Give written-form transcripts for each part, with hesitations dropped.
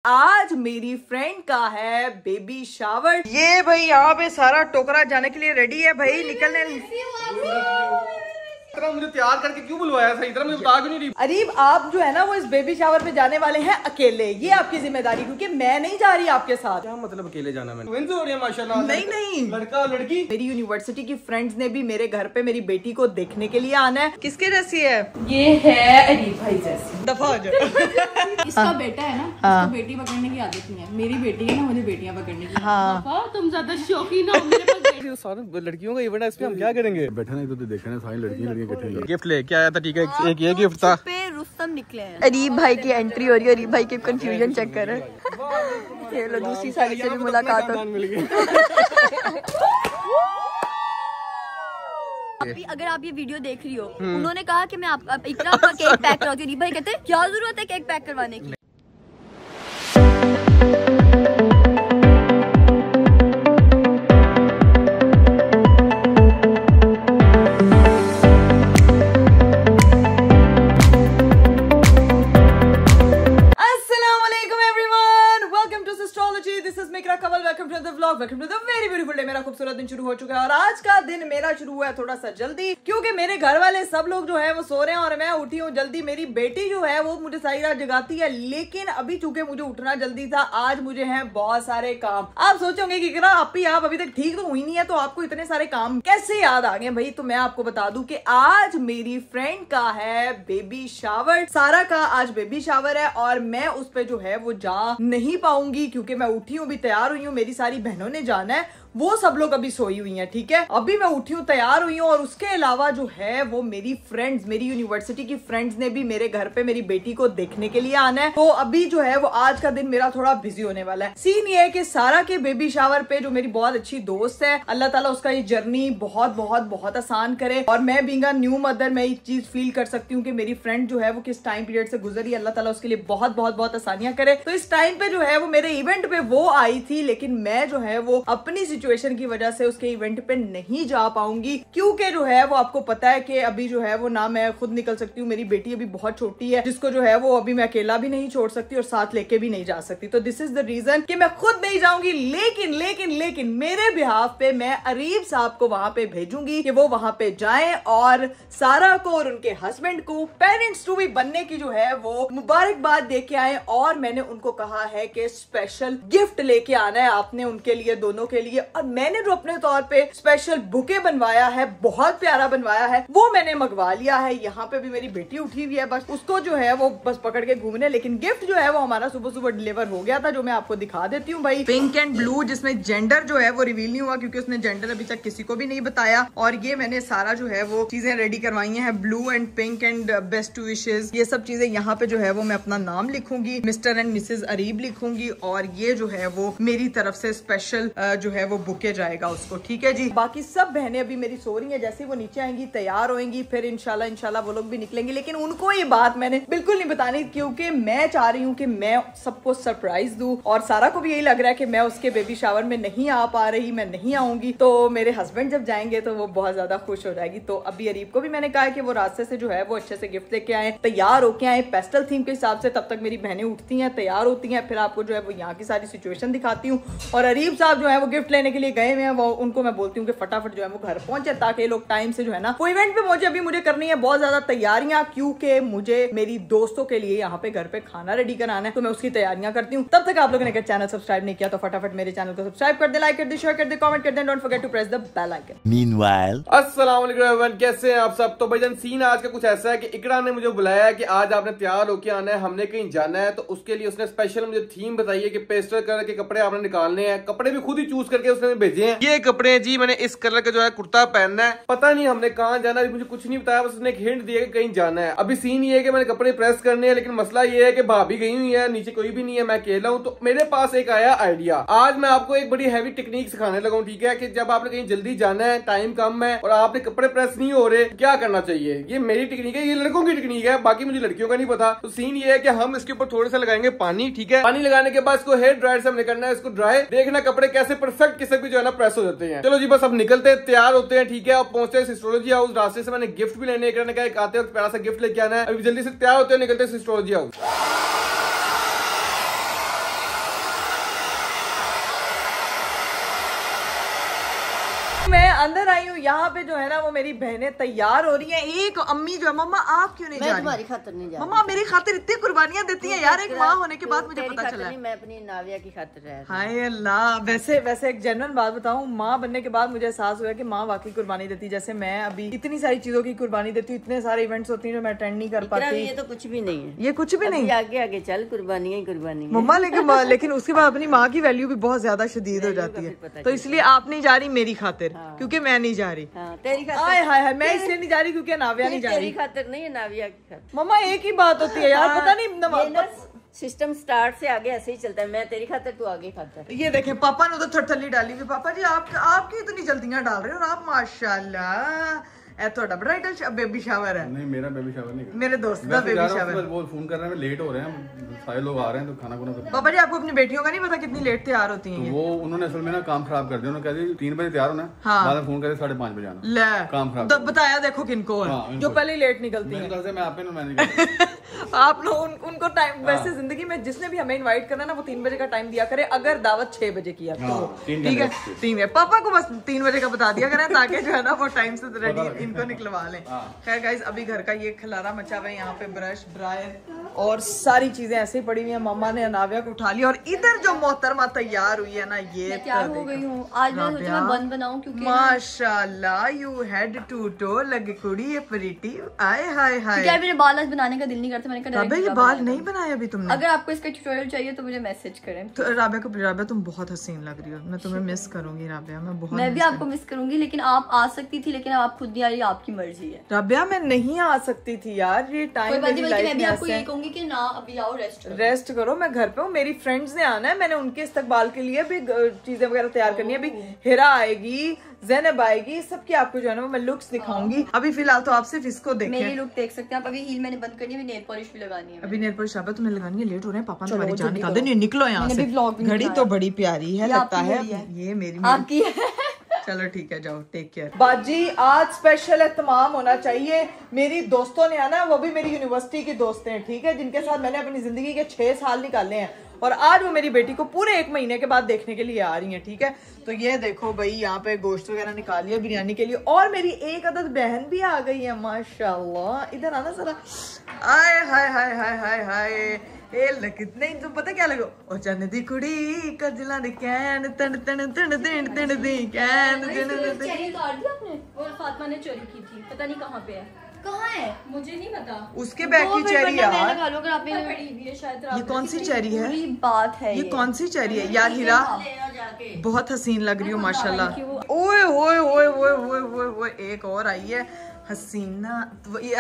आज मेरी फ्रेंड का है बेबी शावर। ये भाई यहाँ पे सारा टोकरा जाने के लिए रेडी है भाई, निकलने। मुझे तैयार करके क्यों बुलवाया? सही तरह मुझे बता क्यों नहीं रही? अरीब, आप जो है ना वो इस बेबी शावर पे जाने वाले हैं अकेले। ये आपकी जिम्मेदारी, क्योंकि मैं नहीं जा रही आपके साथ। क्या मतलब अकेले जाना? मैंने ट्विंस हो रही है माशाल्लाह। नहीं, लड़का लड़की। मेरी यूनिवर्सिटी की फ्रेंड्स ने भी मेरे घर पे मेरी बेटी को देखने के लिए आना है। किसके जैसी है? ये है अरीब भाई जैसी। दफा हो जाए। इसका बेटा है ना, इसको बेटी पकड़ने की आदत नहीं है। मेरी बेटी है ना, मुझे बेटियां पकड़ने की। हाँ, तुम ज्यादा शौकीन हो। मेरे पास सारे लड़कियों का इवेंट है, इसमें हम क्या करेंगे? बैठे नहीं तो देखना, सारी लड़कियां गिफ्ट लेके आया था। ठीक है, एक ये गिफ्ट था। रुस्तम निकले हैं। अरीब भाई की एंट्री हो रही है। अरीब भाई के कंफ्यूजन चेक कर रहे हैं। ये लो, दूसरी साड़ी से भी मुलाकात हो। अभी अगर आप ये वीडियो देख रही हो, उन्होंने कहा कि मैं आप इकरा का केक पैक करवाती हूँ। अरीब भाई कहते हैं क्या जरूरत है केक पैक करवाने की। मेरा खूबसूरत दिन शुरू हो चुका है और आज का दिन मेरा शुरू हुआ है थोड़ा सा जल्दी, क्योंकि मेरे घर वाले सब लोग जो है वो सो रहे हैं और मैं उठी हूँ जल्दी। मेरी बेटी जो है वो मुझे सारी रात जगाती है, लेकिन अभी चूंकि मुझे उठना जल्दी था, आज मुझे हैं बहुत सारे काम। आप सोचोगे कि आप अभी तक ठीक तो हुई नहीं है, तो आपको इतने सारे काम कैसे याद आ गए भाई? तो मैं आपको बता दूं कि आज मेरी फ्रेंड का है बेबी शावर। सारा का आज बेबी शावर है और मैं उस पे जो है वो जा नहीं पाऊंगी, क्योंकि मैं उठी हूँ, भी तैयार हुई हूँ। मेरी सारी बहनों ने जाना है, वो सब लोग अभी सोई हुई हैं। ठीक है, अभी मैं उठी हूँ, तैयार हुई हूँ, और उसके अलावा जो है वो मेरी फ्रेंड्स, मेरी यूनिवर्सिटी की फ्रेंड्स ने भी मेरे घर पे मेरी बेटी को देखने के लिए आना है। तो अभी जो है वो आज का दिन मेरा थोड़ा बिजी होने वाला है। सीन ये है कि सारा के बेबी शावर पे, जो मेरी बहुत अच्छी दोस्त है, अल्लाह ताला उसका ये जर्नी बहुत बहुत बहुत आसान करे। और मैं बीइंग अ न्यू मदर, मैं एक चीज फील कर सकती हूँ कि मेरी फ्रेंड जो है वो किस टाइम पीरियड से गुजरी, अल्लाह ताला उसके लिए बहुत बहुत बहुत आसानियां करे। तो इस टाइम पे जो है वो मेरे इवेंट पे वो आई थी, लेकिन मैं जो है वो अपनी सिचुएशन की वजह से उसके इवेंट पे नहीं जा पाऊंगी, क्योंकि जो है वो आपको पता है कि अभी जो है वो ना मैं खुद निकल सकती हूँ, मेरी बेटी अभी बहुत छोटी है, जिसको जो है वो अभी मैं अकेला भी नहीं छोड़ सकती और साथ लेके भी नहीं जा सकती। तो दिस इज द रीजन कि मैं खुद नहीं जाऊंगी। लेकिन लेकिन लेकिन मेरे बिहाफ पे मैं अरीब साहब को वहां पे भेजूंगी कि वो वहां पे जाएं और सारा को और उनके हस्बैंड को पेरेंट्स टू बी बनने की जो है वो मुबारकबाद दे के आए। और मैंने उनको कहा है कि स्पेशल गिफ्ट लेके आना है आपने उनके लिए, दोनों के लिए। और मैंने जो अपने तौर पे स्पेशल बुके बनवाया है, बहुत प्यारा बनवाया है, वो मैंने मंगवा लिया है। यहाँ पे भी मेरी बेटी उठी हुई है, बस उसको जो है वो बस पकड़ के घूमने। लेकिन गिफ्ट जो है वो हमारा सुबह सुबह डिलीवर हो गया था, जो मैं आपको दिखा देती हूँ भाई। पिंक एंड ब्लू, जिसमें जेंडर जो है वो रिवील नहीं हुआ, क्योंकि उसने जेंडर अभी तक किसी को भी नहीं बताया। और ये मैंने सारा जो है वो चीजें रेडी करवाई हैं, blue and pink and best wishes, ये सब चीजें। यहाँ पे जो है वो मैं अपना नाम लिखूंगी, मिस्टर एंड मिसेज अरीब लिखूंगी, और ये जो है वो मेरी तरफ से स्पेशल जो है वो बुके जाएगा उसको। ठीक है जी। बाकी सब बहनें अभी मेरी सो रही हैं, जैसे वो नीचे आएंगी, तैयार होंगी, फिर इंशाल्लाह वो लोग भी निकलेंगे। लेकिन उनको ये बात मैंने बिल्कुल नहीं बतानी, क्योंकि मैं चाह रही हूँ कि मैं सबको सरप्राइज दूं। और सारा को भी यही लग रहा है कि मैं उसके बेबी शावर में नहीं आ पा रही, मैं नहीं आऊंगी, तो मेरे हस्बैंड जब जाएंगे तो वो बहुत ज्यादा खुश हो जाएगी। तो अभी अरीब को भी मैंने कहा कि वो रास्ते से जो है वो अच्छे से गिफ्ट लेके आए, तैयार होके आए पेस्टल थीम के हिसाब से। तब तक मेरी बहनें उठती हैं, तैयार होती हैं, फिर आपको जो है वो यहाँ की सारी सिचुएशन दिखाती हूँ। और अरीब साहब जो है वो गिफ्ट लेने के लिए गए हुए हैं, वो उनको मैं बोलती हूँ कि फटाफट जो है वो घर पहुंचे, ताकि लोग टाइम से जो है ना वो इवेंट पे पहुंचे। अभी मुझे करनी है बहुत ज्यादा तैयारियां, क्योंकि मुझे मेरी दोस्तों के लिए यहाँ पे घर पे खाना रेडी कराना है, तो मैं उसकी तैयारियां करती हूँ। तब तक आप लोगों ने अगर चैनल सब्सक्राइब नहीं किया तो फटाफट मेरे चैनल को सब्सक्राइब कर दे, लाइक कर दे, शेयर कर दे, कमेंट कर दे, don't forget to press the bell icon. Meanwhile अस्सलाम वालेकुम एवरीवन, कैसे हैं आप सब? तो भाईजान सीन आज का कुछ ऐसा है कि इकरा ने मुझे बुलाया है कि आज आपने तैयार होके आना है, हमने कहीं जाना है। तो उसके लिए उसने स्पेशल मुझे थीम बताई है कि पेस्टल कलर के कपड़े आपने निकालने हैं। कपड़े भी खुद ही चूज करके उसने भेजे हैं। ये कपड़े जी मैंने इस कलर का जो है कुर्ता पहनना है, पता नहीं हमने कहाँ जाना है, मुझे कुछ नहीं बताया, बस उसने एक हिंट दिया कि कहीं जाना है। अभी सीन ये है कि मैंने कपड़े प्रेस करने हैं, लेकिन मसला ये है कि भाभी गई हुई है, नीचे कोई भी नहीं है, मैं अकेला हूँ। तो मेरे पास एक आया आइडिया, आज मैं आपको एक बड़ी हैवी टेक्निक सिखाने लगा हूँ। ठीक है, कि जब आपने कहीं जल्दी जाना है, टाइम कम है और आपने कपड़े प्रेस नहीं हो रहे, क्या करना चाहिए। ये मेरी टेक्निक है, ये लड़कों की टेक्निक है, बाकी मुझे लड़कियों का नहीं पता। तो सीन ये है कि हम इसके ऊपर थोड़ा सा लगाएंगे पानी। ठीक है, पानी लगाने के बाद इसको हेयर ड्रायर से हमने करना है, इसको ड्राई, देखना कपड़े कैसे परफेक्ट किसी भी जो है ना प्रेस हो जाते हैं। चलो जी बस अब निकलते हैं, तैयार होते हैं। ठीक है, अब पहुंचते हैं सिस्टोलॉजी हाउस। रास्ते से मैंने गिफ्ट भी लेने का एक आते वक्त प्यारा सा गिफ्ट लेके आना है। अभी जल्दी से तैयार होते हैं, निकलते हैं सिस्टोलॉजी हाउस। अंदर आई हूँ, यहाँ पे जो है ना वो मेरी बहनें तैयार हो रही हैं। एक अम्मी जो है, मम्मा आप क्यों नहीं जा रही? तुम्हारी खातिर नहीं जा रही। मम्मा मेरी खातिर इतनी कुर्बानियां देती हैं यार, एक माँ होने के बाद मुझे पता चला। मैं अपनी नाविया की खातिर रह रही। हाय अल्लाह। वैसे एक जनरल बात बताऊं, माँ बनने के बाद मुझे एहसास हुआ कि माँ वाकई कुर्बानी देती है। जैसे मैं अभी इतनी सारी चीजों की कुर्बानी देती हूँ, इतने सारे इवेंट्स होती हैं जो मैं अटेंड नहीं कर पाती। ये तो कुछ भी नहीं है, ये कुछ भी नहीं। आगे आगे चल, कुर्बानी ही कुर्बानी है मम्मा। लेकिन उसके बाद अपनी माँ की वैल्यू भी बहुत ज्यादा शदीद हो जाती है। तो इसलिए आप नहीं जा रही मेरी खातिर, क्योंकि मैं नहीं जा रही। तेरी खातिर। हाय हाय, मैं इसलिए नहीं जा रही क्योंकि नाविया नहीं जा रही। तेरी खातिर नहीं है, नाविया की खातिर। मम्मा एक ही बात होती है यार, पता नहीं सिस्टम स्टार्ट से आगे ऐसे ही चलता है। मैं तेरी खातिर, तू आगे खातिर। ये देखें पापा ने तो थरथली डाली हुई। पापा जी आपकी इतनी जल्दियां डाल रहे हो, और आप माशाल्लाह थोड़ा ब्राइडल बेबी शावर है। नहीं, मेरा बेबी शावर नहीं, मेरे दोस्त का बेबी शावर। वो फोन कर रहे हैं, लेट हो रहे हैं, सारे लोग आ रहे हैं तो खाना खुना। पापा जी आपको अपनी बेटियों का नहीं पता कितनी लेट तैयार होती हैं? तो वो उन्होंने असल में ना काम खराब कर दिया। उन्होंने कहा 3 बजे तैयार होना, बाद में फोन करे 5:30 बजे आना। ले काम खराब बताया देखो किनको है जो पहले लेट निकलती है। मैं आप मैनेज आप लोग उनको टाइम, वैसे जिंदगी में जिसने भी हमें इनवाइट करना ना वो 3 बजे का टाइम दिया करे, अगर दावत 6 बजे किया तो ठीक है। 3 पापा को बस 3 बजे का बता दिया करें ताकि जो है ना वो टाइम से रेडी इनको निकलवा लें। खैर गाइस, अभी घर का ये खलारा मचा हुआ है। यहाँ पे ब्रश, ड्रायर और सारी चीजें ऐसे ही पड़ी हुई है। मम्मा ने नाविया को उठा लिया और इधर जो मोहतरमा तैयार हुई है ना, ये तैयार हो गई हूँ। आज मैं सोचा मैं बन बनाऊं क्योंकि माशाल्लाह यू हेड टू टो लगे कुड़ी ये प्रीटी। आए हाय हाय। क्या मेरे बाल आज बनाने का दिल नहीं करता, मैंने कहा ये बाल नहीं बनाए अभी तुमने? अगर आपको इसका ट्यूटोरियल चाहिए तो मुझे मैसेज करें। तो राबिया तुम बहुत हसीन लग रही हो, मैं तुम्हें मिस करूंगी राबिया। मैं भी आपको मिस करूंगी, लेकिन आप आ सकती थी, लेकिन आप खुद नहीं आ रही, आपकी मर्जी है। राबिया मैं नहीं आ सकती थी यार, ये टाइम मैं भी आपको ये कहूंगी कि ना अभी आओ, रेस्ट करो। मैं घर पे हूँ, मेरी फ्रेंड्स ने आना है, मैंने उनके इस्तकबाल के लिए भी चीजें वगैरह तैयार करनी है। अभी हिरा आएगी, ज़ैनब आएगी, सबकी आपको जो है ना मैं लुक्स दिखाऊंगी। अभी फिलहाल तो आप सिर्फ इसको देखें। मेरी लुक देख सकते हैं आप। अभी हील मैंने बंद करनी है, नेल पॉलिश भी लगानी है। अभी नेल पॉलिश आप तुम्हें लगानी है, लेट हो रहे हैं। पापा ने तुम्हारी जान निकाल दे। निकलो यहाँ से। घड़ी तो बड़ी प्यारी है, लगता है ये मेरी आपकी है। चलो ठीक है, जाओ, टेक केयर। बाजी आज स्पेशल एहतमाम होना चाहिए। मेरी दोस्तों ने आना है, वो भी मेरी यूनिवर्सिटी की दोस्तें हैं, ठीक है, जिनके साथ मैंने अपनी जिंदगी के 6 साल निकाले हैं, और आज वो मेरी बेटी को पूरे 1 महीने के बाद देखने के लिए आ रही हैं, ठीक है। तो ये देखो भाई, यहाँ पे गोश्त वगैरह निकाली है बिरयानी के लिए, और मेरी एक अदद बहन भी आ गई है माशाल्लाह। इधर आना जरा। आए हाय हाय हाय हाय हाय। कितने तुम पता क्या लगो, ओ चन दी कुड़ी कजला दे कैन तन तन तन तन तन दी कैन। चेरी काट दी आपने? और फातिमा ने चोरी की थी, पता नहीं कहाँ पे है। कहाँ है मुझे नहीं पता। उसके बैग की चेरी यार। ये कौन सी चेरी है? बात है ये कौन सी चेरी है यार? हीरा बहुत हसीन लग रही हो माशाल्लाह। ओए ओए ओए ओए ओए ओए, एक और आई है हसीना।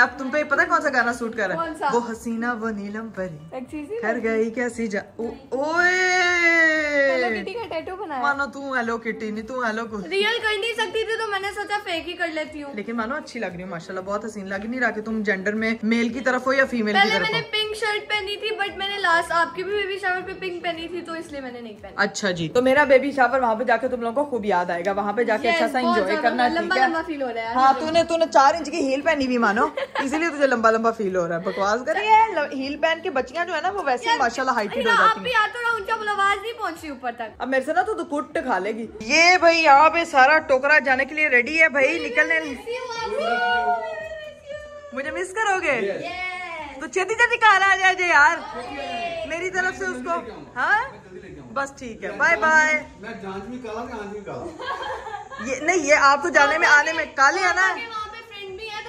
अब तुम पे पता है कौन सा गाना सूट कर रहा है? वो हसीना वो नीलम परी कर गई कैसी जा। ओए किटी का टैटू बनाया। मानो तू हेलो किटी नहीं, तू हेलो कुछ रियल कर नहीं सकती थी तो मैंने सोचा फेक ही कर लेती हूँ। लेकिन मानो अच्छी लग रही है माशाल्लाह, बहुत हसीन लग नहीं रहा कि तुम जेंडर में मेल की तरफ हो या फीमेल की तरफ हो। मैंने पिंक शर्ट पहनी थी, बट मैंने लास्ट आपके भी बेबी शावर पे पिंक पहनी थी, तो इसलिए मैंने नहीं पहनी। अच्छा जी, तो मेरा बेबी शावर वहाँ पे जाके तुम लोगों को खूब याद आएगा। वहाँ पे जाके अच्छा सा एंजॉय करना, लंबा लंबा फील हो रहा है। हाँ, तूने 4 इंच की हील पहनी हुई मानो, इसलिए तुझे लंबा लंबा फील हो रहा है। बकवास कर रही है। हील पहन के बच्चियां जो है ना वो वैसे माशाल्लाह हाइटेड हो जाती हैं। आवाज नहीं पहुंच रही ऊपर तक। अब मेरे से ना तो कुट खा लेगी। ये भाई यहाँ पे सारा टोकरा जाने के लिए रेडी है भाई, निकलने। मुझे मिस करोगे तो छेती छेती कार आ जाए यार मेरी तरफ से उसको। हाँ बस ठीक है, बाय बाय। ये नहीं, ये आप तो जाने में आने में काले है ना।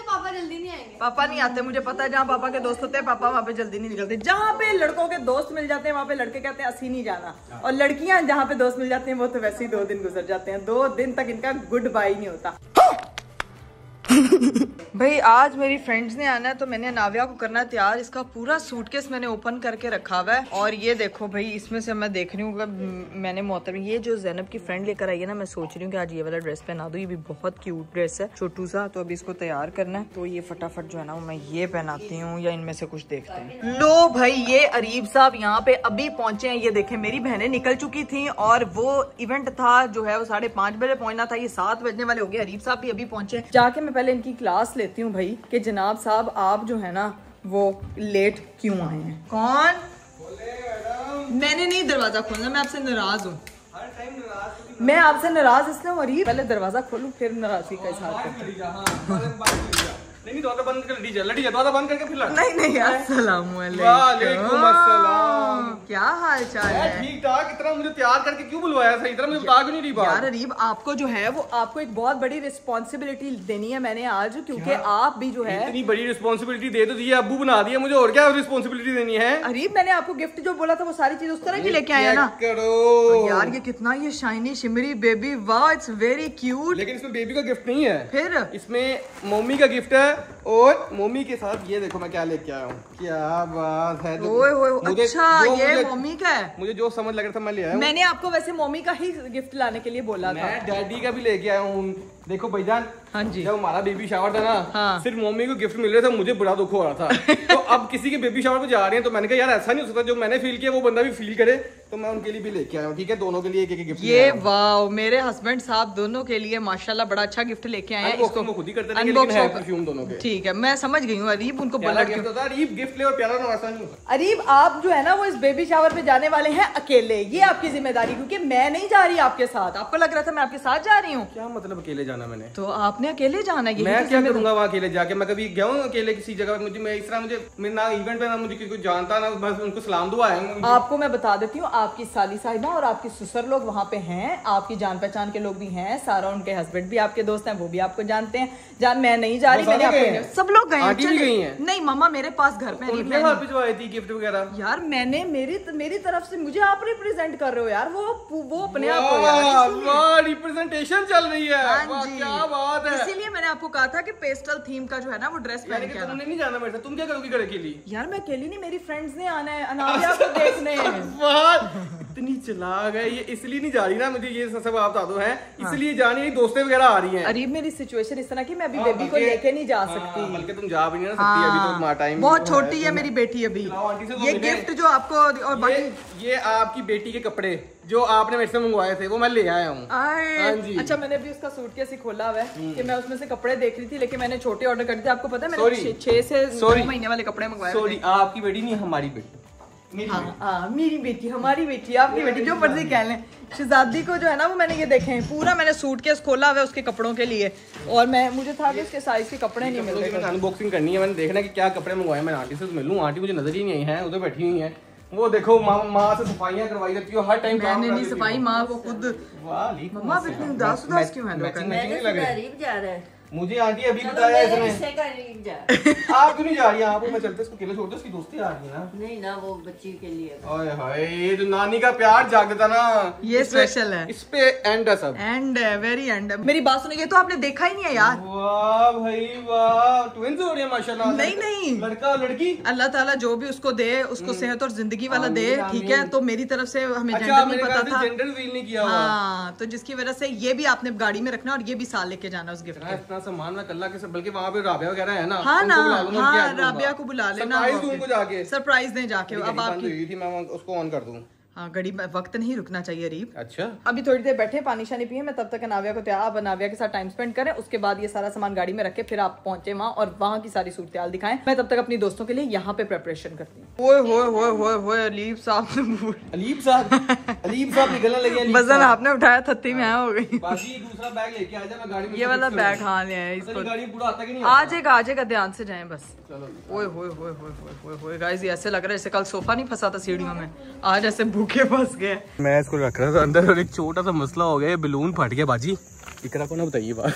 पापा जल्दी नहीं आएंगे। पापा नहीं आते, मुझे पता है। जहाँ पापा के दोस्त होते हैं पापा वहाँ पे जल्दी नहीं निकलते। जहाँ पे लड़कों के दोस्त मिल जाते हैं वहाँ पे लड़के कहते हैं असी नहीं जाना, और लड़कियां जहाँ पे दोस्त मिल जाते हैं वो तो वैसे ही 2 दिन गुजर जाते हैं। 2 दिन तक इनका गुड बाय नहीं होता। भाई आज मेरी फ्रेंड्स ने आना है तो मैंने नाविया को करना है तैयार। इसका पूरा सूटकेस मैंने ओपन करके रखा हुआ है, और ये देखो भाई इसमें से मैं देख रही हूँ। मैंने मोहतरम ये जो ज़ैनब की फ्रेंड लेकर आई है ना, मैं सोच रही हूँ कि आज ये वाला ड्रेस पहना दूँ। ये भी बहुत क्यूट ड्रेस है, छोटू सा। तो अभी इसको तैयार करना है, तो ये फटाफट जो है ना मैं ये पहनाती हूँ, या इनमें से कुछ देखते हैं। लो भाई, ये अरीब साहब यहाँ पे अभी पहुंचे हैं। ये देखे मेरी बहनें निकल चुकी थी, और वो इवेंट था जो है वो 5:30 बजे पहुंचना था। ये 7 बजने वाले हो गए। अरीब साहब भी अभी पहुंचे। जाके मैं पहले इनकी क्लास लेती हूँ भाई कि जनाब साहब आप जो है ना वो लेट क्यों आए हैं। कौन? मैंने नहीं दरवाजा खोलना, मैं आपसे नाराज हूँ। मैं आपसे नाराज इसलिए हूँ अरीब, पहले दरवाजा खोलूं फिर नाराजगी का इजहार करती। नहीं दरवाजा बंद कर, लड़ी दरवाजा बंद करके फिर नहीं अस्सलाम वालेकुम अस्सलाम। क्या हाल चाल है? ठीक ठाक। इतना मुझे तैयार करके क्यों बुलवाया? सही तरह मुझे बता क्यों नहीं रही बात? यार अरीब आपको जो है वो आपको एक बहुत बड़ी रिस्पॉन्सिबिलिटी देनी है मैंने आज, क्योंकि आप भी जो है इतनी बड़ी रिस्पॉन्सिबिलिटी दे तो दी है, अब्बू बना दिया मुझे, और क्या रिस्पॉन्सिबिलिटी देनी है? अरीब मैंने आपको गिफ्ट जो बोला था वो सारी चीज उस तरह की लेके आया ना। करो यार ये कितना ये शाइनी शिमरी बेबी, वाह इट्स वेरी क्यूट। लेकिन इसमें बेबी का गिफ्ट नहीं है, फिर इसमें मम्मी का गिफ्ट है। और मम्मी के साथ ये देखो मैं क्या लेके आया हूँ। क्या बात है। अच्छा ये मम्मी का है। मुझे जो समझ लग रहा था मैं ले आया हूँ। मैंने आपको वैसे मम्मी का ही गिफ्ट लाने के लिए बोला था। मैं डैडी का भी लेके आया हूँ। देखो भाईजान, हाँ जी, जब हमारा बेबी शावर था ना, हाँ, सिर्फ मम्मी को गिफ्ट मिल रहा था, मुझे बड़ा दुख हो रहा था। तो अब किसी के बेबी शावर पे जा रहे हैं तो मैंने कहा यार ऐसा नहीं हो सकता, जो मैंने फील किया वो बंदा भी फील करे, तो मैं उनके लिए भी लेके आया हूँ। ठीक है, दोनों के लिए एक गिफ्ट। ये वाह, मेरे हस्बैंड साहब दोनों के लिए माशाल्लाह बड़ा अच्छा गिफ्ट लेके आए हैं। इसको खुद ही करते रहेंगे, लेकिन है परफ्यूम दोनों के। ठीक है, मैं समझ गई हूँ अरीब, उनको बोला अरीब गिफ्ट ले और प्यारा ना, ऐसा नहीं। अरीब आप जो है ना वो इस बेबी शावर पे जाने वाले हैं अकेले, ये आपकी जिम्मेदारी, क्योंकि मैं नहीं जा रही आपके साथ। आपको लग रहा था मैं आपके साथ जा रही हूँ। क्या मतलब अकेले जाना? मैंने तो आपने अकेले जाना है। मैं क्या करूंगा वहाँ अकेले जाके? मैं कभी गया हूँ अकेले किसी जगह? मुझे मैं इस तरह मुझे ना इवेंट पे ना मुझे किसी को जानता ना, बस उनको सलाम दुआ आएंगे। आपको मैं बता देती हूँ, आपकी साली साहिबा और आपकी ससुर लोग वहाँ पे हैं, आपकी जान पहचान के लोग भी हैं, सारा उनके हस्बैंड भी आपके दोस्त हैं, वो भी आपको जानते हैं। जान मैं नहीं जा रही, मैंने सब लोग गए हैं। नहीं मामा मेरे पास घर पे थी गिफ्ट वगैरह। यार मैंने मेरी तरफ से, मुझे आप रिप्रेजेंट कर रहे हो यार, वो अपने आप रिप्रेजेंटेशन चल रही है। क्या बात है। इसीलिए मैंने आपको कहा था कि पेस्टल थीम का जो है ना वो ड्रेस पहन के आना। तुमने नहीं जाना मेरे साथ? तुम क्या करोगी घर अकेली? यार मैं अकेली नहीं, मेरी फ्रेंड्स ने आना है अनामिया को देखने। इतनी चालाक है ये, इसलिए नहीं जा रही ना, मुझे ये सब आप बता दो है, इसलिए जानी है। दोस्तें वगैरह आ रही हैं। अरीब मेरी सिचुएशन इस तरह की, मैं अभी बेबी को लेके नहीं जा सकती। बल्कि तुम जा भी नहीं सकती, अभी तो तुम्हारा टाइम बहुत छोटी है मेरी बेटी अभी। ये गिफ्ट जो आपको और बाकी ये आपकी बेटी के कपड़े जो आपने मेरे से मंगवाए थे वो मैं ले आया हूँ। हाँ जी। अच्छा मैंने भी उसका सूटकेस ही खोला हुआ है कि मैं उसमें से कपड़े देख रही थी, लेकिन मैंने छोटे ऑर्डर कर दिए। आपको पता है मैंने 6 से 9 महीने वाले कपड़े मंगवाए। सॉरी, आपकी बेटी नहीं, हमारी बेटी। मेरी बेटी, हमारी बेटी, आपकी बेटी, जो मर्जी कह लें। शहजादी को जो है ना वो मैंने ये देखे हैं, पूरा मैंने सूटकेस खोला हुआ है उसके कपड़ों के लिए, और मुझे था कि उसके साइज के कपड़े नहीं मिल रहे। अनबॉक्सिंग करनी है, मैंने देखना है कि क्या कपड़े मंगवाए। मैं आंटी से मिलूं, आंटी मुझे नजर ही नहीं आई है, उधर बैठी हुई है। वो देखो माँ से सफाइयाँ करवाई जाती है हर टाइम। मैंने नहीं सफाई, माँ को खुद। मम्मा आप इतनी उदास क्यों हैं? गरीब जा रहा है। मुझे आंटी अभी बताया इसने। आप क्यों नहीं जा रही? आप मैं चलते इसको अकेले छोड़ दो, उसकी दोस्ती आ रही है ना। नहीं ना, वो बच्ची के लिए। ओए हाय, ये जो नानी का प्यार जागता ना, ये स्पेशल है। इस पे एंड है सब, एंड वेरी एंड। मेरी बात सुनिए, तो आपने देखा ही नहीं है यार। वाह भाई वाह, ट्विंस हो रही है माशाल्लाह। नहीं लड़का लड़की, अल्लाह ताला जो भी उसको दे, उसको सेहत और जिंदगी वाला दे। ठीक है, तो मेरी तरफ से हमें जेंडर नहीं पता था, जेंडर रिवील नहीं किया। हाँ, तो जिसकी वजह से ये भी आपने गाड़ी में रखना और ये भी साथ लेके जाना उस गिफ्ट। इतना सामान मैं कल्ला के, बल्कि वहाँ पे राबिया वगैरह है ना, हाँ ना, हाँ राबिया को बुला लेना, सरप्राइज दूं उनको जाके, सरप्राइज दें जाके। अब आपकी थी, मैं उसको ऑन कर दूं। हाँ, घड़ी में वक्त नहीं रुकना चाहिए अरीब। अच्छा, अभी थोड़ी देर बैठे, पानी शानी पिए, मैं तब तक अनाविया को आप अनाविया के साथ टाइम स्पेंड करें, उसके बाद ये सारा सामान गाड़ी में रखे, फिर आप पहुंचे वहाँ और वहाँ की सारी सूरत दिखाएं। मैं तब तक अपनी दोस्तों के लिए यहाँ पे प्रेपरेशन करती हूँ। ओए अलीब साहब, अलीब साहब निकलने लगे। वजन आपने उठाया, थत्ती में हो गई। दूसरा बैग लेके आ जा, मैं गाड़ी में ये वाला बैग हाँ ले आए, इसको गाड़ी पूरा आता कि नहीं? आ जाएगा, ध्यान से जाएं बस। ओए गाइस, ये ऐसे लग रहा है जैसे कल सोफा नहीं फंसा था सीढ़ियों में, आज ऐसे भूखे फंस गए। मैं इसको रख रहा था अंदर और एक छोटा सा मसला हो गया, बैलून फट गया बाजी। इकरा को ना बताइए बात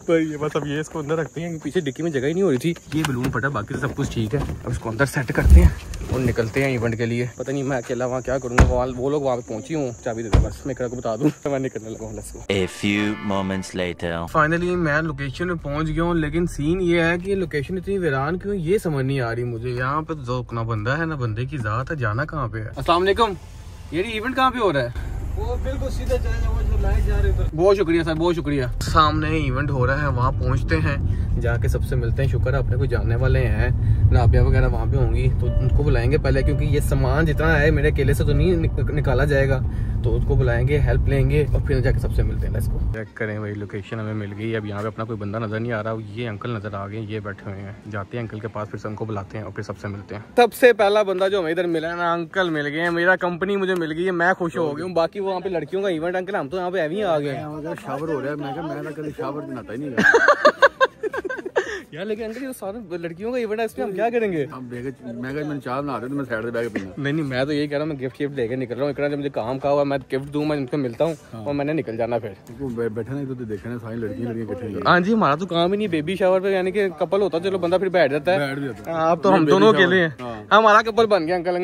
पर ये बस अब ये इसको अंदर रखते हैं, पीछे डिक्की में जगह ही नहीं हो रही थी। ये बैलून फटा, बाकी तो सब कुछ ठीक है। अब इसको अंदर सेट करते हैं और निकलते हैं इवेंट के लिए। पता नहीं मैं अकेला वहाँ क्या करूँगा, वो लोग वहाँ पे पहुंची हूँ, चाबी दे दो बस, मैं इकरा को बता दूँ मैं निकलने लगा हूँ। A few moments later. Finally मैं लोकेशन में पहुंच गया हूँ, लेकिन सीन ये है कि लोकेशन इतनी वीरान क्यों, ये समझ नहीं आ रही मुझे। यहाँ पे तो ना बंदा है ना बंदे की जात है, जाना कहाँ पे है। अस्सलाम वालेकुम, ये इवेंट कहाँ पे हो रहा है? वो बिल्कुल सीधा चले जाओ, जो लाइट जा रही है। बहुत शुक्रिया सर, बहुत शुक्रिया। सामने इवेंट हो रहा है, वहाँ पहुँचते हैं, जाके सबसे मिलते हैं। शुक्र है अपने को जानने वाले हैं, राबिया वगैरह वहाँ पे होंगी, तो उनको बुलाएंगे पहले, क्योंकि ये सामान जितना है मेरे अकेले से तो नहीं निकाला जाएगा, तो उसको बुलाएंगे, हेल्प लेंगे और फिर जाके सबसे मिलते हैं। इसको चेक करें भाई, लोकेशन हमें मिल गई। अब यहाँ पे अपना कोई बंदा नजर नहीं आ रहा, ये अंकल नजर आ गए, ये बैठे हुए हैं। जाते हैं अंकल के पास, फिर से उनको बुलाते हैं और फिर सबसे मिलते हैं। सबसे पहला बंदा जो हमें इधर मिला है ना, अंकल मिल गए हैं, मेरा कंपनी मुझे मिल गई है, मैं खुश हो गया हूँ। बाकी वो वहाँ पे लड़कियों का इवेंट अंकल, हम तो यहाँ पे अभी आ गए। शावर हो रहा है, मैं कभी शावर नहाता ही नहीं यार। लेकिन अंकल ये सारे लड़कियों का इवेंट है, इसमें हम क्या करेंगे? मैं चाय बना तो मैं साइड से बैठ के पीना। नहीं मैं तो यही कह रहा हूँ, मैं गिफ्ट लेके निकल रहा हूँ। इकरा मुझे काम का हुआ, मैं गिफ्ट दूँ, मैं इनको मिलता हूँ और मैंने निकल जाना फिर। बैठा नहीं तो देखना सारी लड़कियां इकट्ठी। हाँ जी, हमारा तो काम ही नहीं बेबी शावर पे, यानी कि कपल होता चलो बंदा फिर बैठ जाता है। अब तो हम दोनों अकेले हैं, हमारा कपल बन गया अंकल।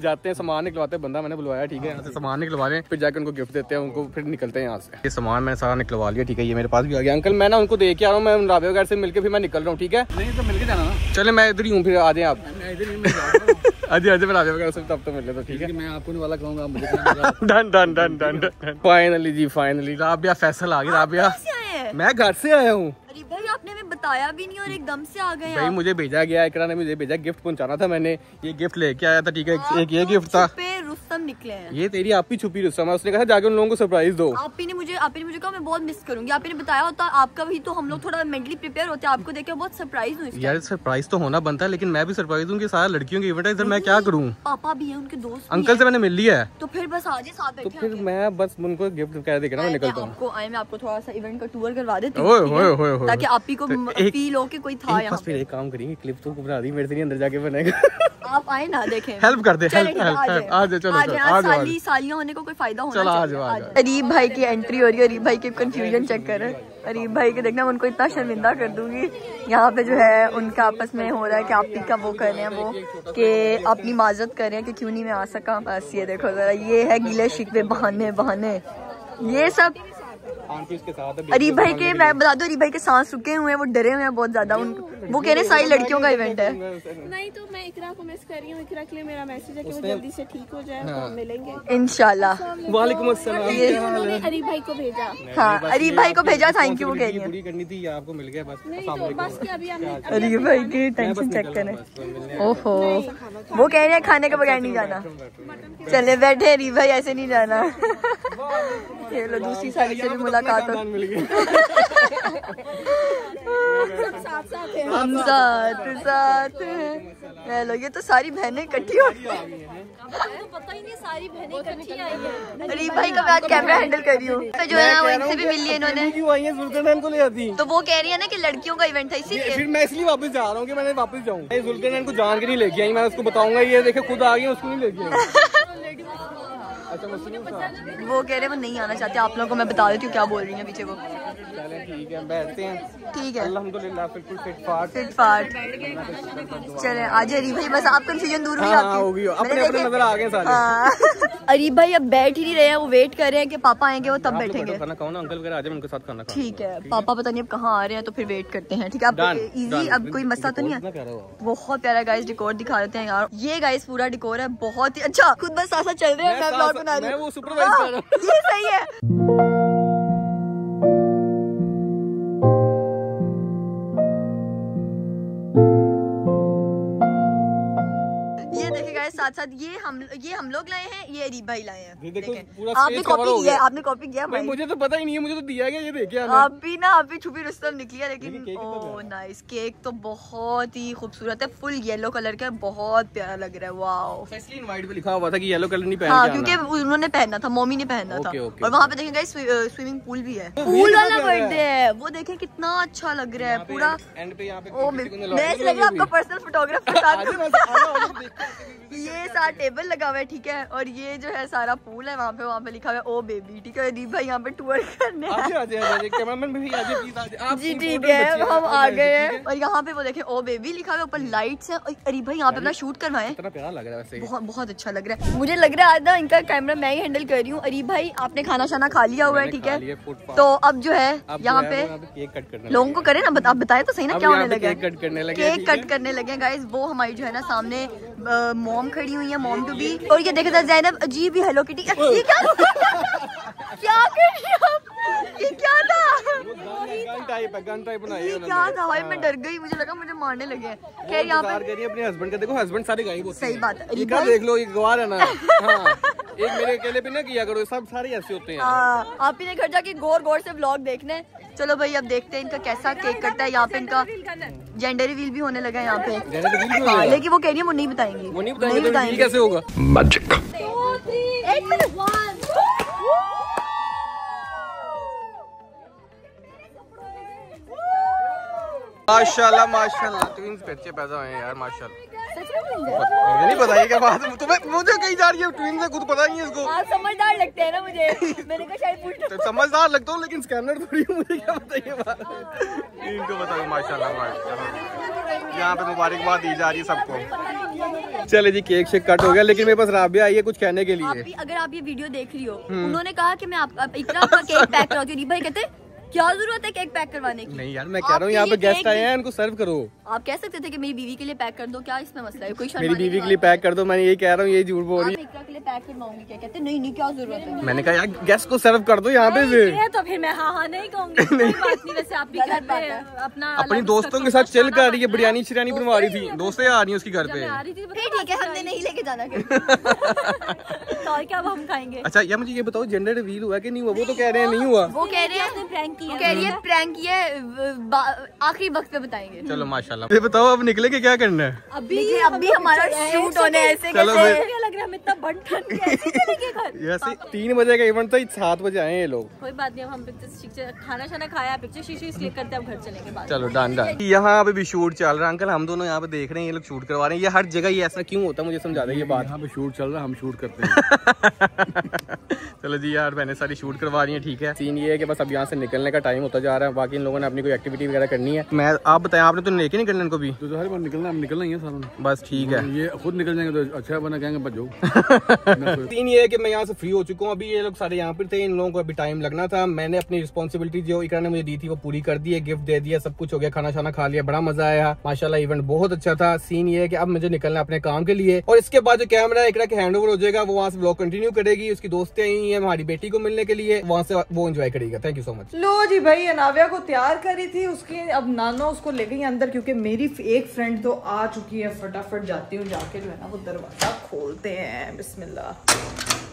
जाते हैं सामान निकलवाते हैं, बंदा मैंने बुलवाया, ठीक है, यहाँ से सामान निकलवा रहे हैं, फिर जाकर उनको गिफ्ट देते हैं, उनको फिर निकलते हैं यहाँ से। ये सामान मैंने सारा निकलवा लिया, ठीक है, ये मेरे पास भी आ गया अंकल। मैं ना उनको दे के आ रहा हूँ, मैं राबे वगैरह से मिलकर फिर मैं निकल रहा हूँ, ठीक है? नहीं तो मिलके जाना ना। चले मैं इधर ही हूँ, फिर आ जाए आप। अजय मैं राबे वगैरह से तब तो मिल लेता, ठीक है? मैं आपको नहीं वाला कहूँगा मुझे। Done done done done. Finally जी फाइनली राबिया फैसल आ गई। राबिया मैं घर से आया हूँ। अरे भाई आपने हमें बताया भी नहीं और एकदम से आ गए। भाई मुझे भेजा गया, इकरा ने मुझे भेजा, गिफ्ट पहुंचाना था, मैंने ये गिफ्ट लेके आया था, ठीक है? एक ये गिफ्ट था, रुस्तम निकले हैं। ये तेरी आप ही छुपी रुस्तम है, उसने कहा जाके उन लोगों को सरप्राइज दो। आप ही ने मुझे कहा मैं बहुत मिस करूंगी, आप ही ने बताया होता आपका भी तो हम लोग थोड़ा मेंटली प्रिपेयर होते हैं, आपको देख के बहुत सरप्राइज हुई। यार सरप्राइज तो होना बनता है, लेकिन मैं भी सरप्राइज हूँ कि सारा लड़कियों के इवेंट है, इधर मैं क्या करूँ? पापा भी है, उनके दोस्त अंकल से मैंने मिल लिया है, तो फिर बस आज ही साथ बैठे। तो फिर मैं बस उनको गिफ्ट कह देगा ना, मैं निकलता हूँ। मैं आपको थोड़ा सा इवेंट का टूर करवा देती हूँ ताकि आप ही को फील हो कि कोई था यहाँ। फिर एक काम करेंगे, क्लिप तो बना दी मेरे से, नहीं अंदर जाके बनेगा। आप आए ना, देखें, हेल्प कर दे, सालियां होने को कोई फायदा होना चाहिए। अरीब भाई की एंट्री हो रही है, अरीब भाई की कंफ्यूजन चेक कर। अरीब भाई के देखना, मैं उनको इतना शर्मिंदा कर दूंगी। यहाँ पे जो है उनका आपस में हो रहा है कि आप ही का वो कर रहे हैं, वो कि अपनी माजरत कर रहे हैं कि क्यों नहीं मैं आ सका। बस ये देखो जरा, ये है गिले शिकवे, बहाने ये सब। अरीब भाई के, मैं बता दूं, अरीब भाई के सांस रुके हुए हैं, वो डरे हुए हैं बहुत ज्यादा। वो कह रहे हैं सारी लड़कियों का इवेंट है। नहीं तो मैं इकरा को मिस कर रही हूँ, इकरा के लिए मेरा मैसेज है कि वो जल्दी से ठीक हो जाए, तो मिलेंगे इंशाल्लाह। वालेकुम अस्सलाम। उन्होंने अरीब भाई को भेजा। हाँ अरीब भाई को भेजा, थैंक यू। वो कह रही है पूरी करनी थी, आपको मिल गया बस। नहीं तो बस कि अभी हमने अरीब भाई की टेंशन चेक करें। ओहो, वो कह रहे हैं खाने के बगैर नहीं जाना। चले बैठे अरीब भाई, ऐसे नहीं जाना। चलो दूसरी साली से भी मुलाकात हो। हम साथ हैं। ये तो सारी बहनें इकट्ठी हो गई। पता ही नहीं, सारी बहनें इकट्ठी आई है। अरीब भाई का मैं आज कैमरा हैंडल कर रही हूँ। जो है ना वो इनसे भी मिल लिया इन्होंने, जुल्करनैन को ले आती। तो वो कह रही है ना कि लड़कियों का इवेंट था, इसीलिए फिर मैं इसलिए वापस जा रहा हूँ कि मैंने वापस जाऊँ। जुल्करनैन को जान के नहीं लेके आई, मैं उसको बताऊंगा, ये देखे खुद आ गई, उसको नहीं लेके आई। वो कह रहे वो नहीं आना चाहते। आप लोगों को मैं बता देती हूँ क्या बोल रही है पीछे वो। चलें ठीक है, बैठते हैं। ठीक है, अल्हम्दुलिल्लाह बिल्कुल फिट फाट। चले आज अरीब भाई, बस आप कंफ्यूजन दूर हुई आपकी। अपने नजर आ गए सारे। अरीब भाई अब बैठ ही नहीं रहे हैं, वो वेट कर रहे हैं कि पापा आएंगे, वो तब बैठेंगे। खाना खाओ ना अंकल वगैरह आ जाए, उनके साथ खाना खाओ। ठीक है, पापा पता नहीं अब कहाँ आ रहे हैं, तो फिर वेट करते हैं। ठीक है, अब इजी, अब कोई मसला तो नहीं है। बहुत प्यारा गाइस डिकोर दिखा देते हैं यार। ये गाइस पूरा डिकोर है, बहुत ही अच्छा। खुद बस साथ चल रहे हैं, मैं ब्लॉग बना रही हूँ। ये सही है। साथ साथ ये हम लोग लाए हैं, ये अरीब भाई लाए हैं। देखें, आपने कॉपी किया भाई। मुझे तो पता ही नहीं है, मुझे तो दिया गया, ये देखिए आप भी छुपी रुस्तम निकली है। लेकिन ओह नाइस, केक तो बहुत ही खूबसूरत है, फुल येलो कलर का, बहुत प्यारा लग रहा है। वाओ, स्पेशली इनवाइट पे लिखा हुआ था कि येलो कलर नहीं पहनना। हाँ, क्योंकि उन्होंने पहनना था, मम्मी ने पहनना था। और वहाँ पे देखेंगे स्विमिंग पूल भी है, पूल वाला बर्थडे है। वो देखें कितना अच्छा लग रहा है पूरा। मैं ऐसे लग रहा है आपका पर्सनल फोटोग्राफर साथ। ये सारा टेबल लगा हुआ है, ठीक है, और ये जो है सारा पूल है। वहाँ पे लिखा हुआ है ओ बेबी, ठीक है। अरीब भाई यहाँ पे टूर करने जी, ठीक है, हम आ गए हैं। और यहाँ पे वो देखे ओ बेबी लिखा हुआ है, ऊपर लाइट्स है। अरीब भाई यहाँ पे अपना शूट करवाए, बहुत अच्छा लग रहा है। मुझे लग रहा है आज ना इनका कैमरा मैं ही हैंडल कर रही हूँ। अरीब भाई आपने खाना शाना खा लिया हुआ है, ठीक है, तो अब जो है यहाँ पे लोगों को करे ना, आप बताए तो सही ना क्या होने लगे। केक कट करने लगे गाइस। वो हमारी जो है ना सामने मॉम खड़ी हुई है, मॉम टू बी। और ये देखे ज़ैनब अजीब ही हेलो किटी। ये क्या क्या कर रही हो आप? ये क्या था? ये क्या था भाई? मैं डर गई, मुझे लगा मुझे मारने लगे। खैर यहाँ पे अपने हस्बैंड का देखो, हस्बैंड सारे गायब होते हैं। सही बात है, देख लो, ये गवार है ना। हाँ, एक मेरे अकेले पे ना किया करो, सब सारे ऐसे होते हैं। आप ही ने घर जाके गौर गौर से व्लॉग देखने। चलो भाई अब देखते हैं इनका कैसा केक कटता है। यहाँ पे इनका जेंडर रिवील भी होने लगा है यहाँ पे। लेकिन वो कह रही है वो नहीं बताएंगे। कैसे होगा? एक मिनट, माशाल्लाह माशाल्लाह ट्विंस बच्चे पैदा हुए हैं यार माशाल्लाह। मुझे नहीं पता ये क्या बात है, तुम्हें मुझे कहीं जा रही है ट्विंस है, खुद पता नहीं है इसको। आप समझदार लगते हैं ना मुझे, मैंने कहा शायद पूछ लो। समझदार लगता हूँ लेकिन स्कैनर थोड़ी हूँ, मुझे क्या पता ये बात। इनको बताओ माशाल्लाह माशाल्लाह, यहाँ पे मुबारकबाद दी जा रही है सबको। चले जी केक शेक कट हो गया, लेकिन मेरे पास राबिया आई है कुछ कहने के लिए। अगर आप ये वीडियो देख रही हो, उन्होंने कहा कि मैं इकरा का केक पैक कराती हूँ। भाई कहते क्या जरूरत है केक पैक करवाने की? नहीं यार मैं कह रहा हूँ यहाँ पे गेस्ट आए हैं, इनको सर्व करो। आप कह सकते थे कि मेरी बीवी के लिए पैक कर दो, क्या इसमें मसला है? कोई मेरी बीवी के लिए पैक कर दो, मैं यही कह रहा हूँ, ये झूठ बोल रही है। इकरा के लिए पैक करवाऊंगी क्या? कहते नहीं नहीं क्या जरूरत है। मैंने कहा यार गेस्ट को सर्व कर दो यहाँ पे से। तो फिर मैं हाँ नहीं कहूँगी। वैसे आप भी अपना अपनी दोस्तों के साथ चिल कर रही है, बिरयानी शिरयानी बनवा रही थी, दोस्तें आ रही है उसकी घर पे। ठीक है हमने नहीं लेके जाना और क्या हम खाएंगे। अच्छा यार मुझे ये बताओ जेंडर रिवील हुआ कि नहीं हुआ? वो तो कह रहे हैं नहीं हुआ। वो कह रहे हैं प्रैंक किया, कह रही है प्रैंक किया, आखिरी वक्त पे बताएंगे। चलो माशाल्लाह। ये बताओ अब निकले के क्या करना है? अभी हमारा शूट होने ऐसे चलो क्या लग रहा है, हम इतना बंटन कैसे चलेंगे घर? ऐसे 3 बजे का इवेंट था, 7 बजे आए ये लोग। कोई बात नहीं, अब हम पिक्चर खाना शाना खाया, पिक्चर शीशे क्लिक करते हैं, अब घर चलेंगे बाद। चलो डन डन। यहाँ पे भी शूट चल रहा है अंकल, हम दोनों यहाँ पे देख रहे हैं, ये लोग शूट करवा रहे हैं। ये हर जगह ये ऐसा क्यों होता है मुझे समझा दे ये बात। यहाँ पे शूट चल रहा है, हम शूट करते हैं। चलो जी यार मैंने सारी शूट करवा रही है, ठीक है। सीन ये है कि बस अब यहाँ से निकलने का टाइम होता जा रहा है, बाकी इन लोगों ने अपनी कोई एक्टिविटी वगैरह करनी है। मैं आप बताएं, आपने तो लेके निकलने इनको भी? तो हर बार निकलना, हम निकलना ही है सालों में। बस ठीक है, ये खुद निकल जाएंगे तो अच्छा बना कहेंगे बचो। सीन ये है कि मैं यहाँ से फ्री हो चुका हूँ, अभी ये लोग सारे यहाँ पर थे, इन लोगों को अभी टाइम लगना था। मैंने अपनी रिस्पॉन्सिबिलिटी जो इकरा ने मुझे दी थी वो पूरी कर दी है, गिफ्ट दे दिया, सब कुछ हो गया, खाना शाना खा लिया, बड़ा मजा आया माशाल्लाह, इवेंट बहुत अच्छा था। सीन ये है कि अब मुझे निकलना अपने काम के लिए, और इसके बाद जो कैमरा इकरा के हैंड ओवर हो जाएगा, वो वहाँ से ब्लॉग कंटिन्यू करेगी। उसकी दोस्तें आई हैं हमारी बेटी को मिलने के लिए, वहाँ से वो एंजॉय करेगा। Thank you so much. लो जी भाई, अनाविया को तैयार करी थी उसकी, अब नानो उसको ले गई अंदर, क्योंकि मेरी एक फ्रेंड तो आ चुकी है। फटाफट जाती हूँ, जाके जो है ना वो दरवाजा खोलते हैं। बिस्मिल्लाह।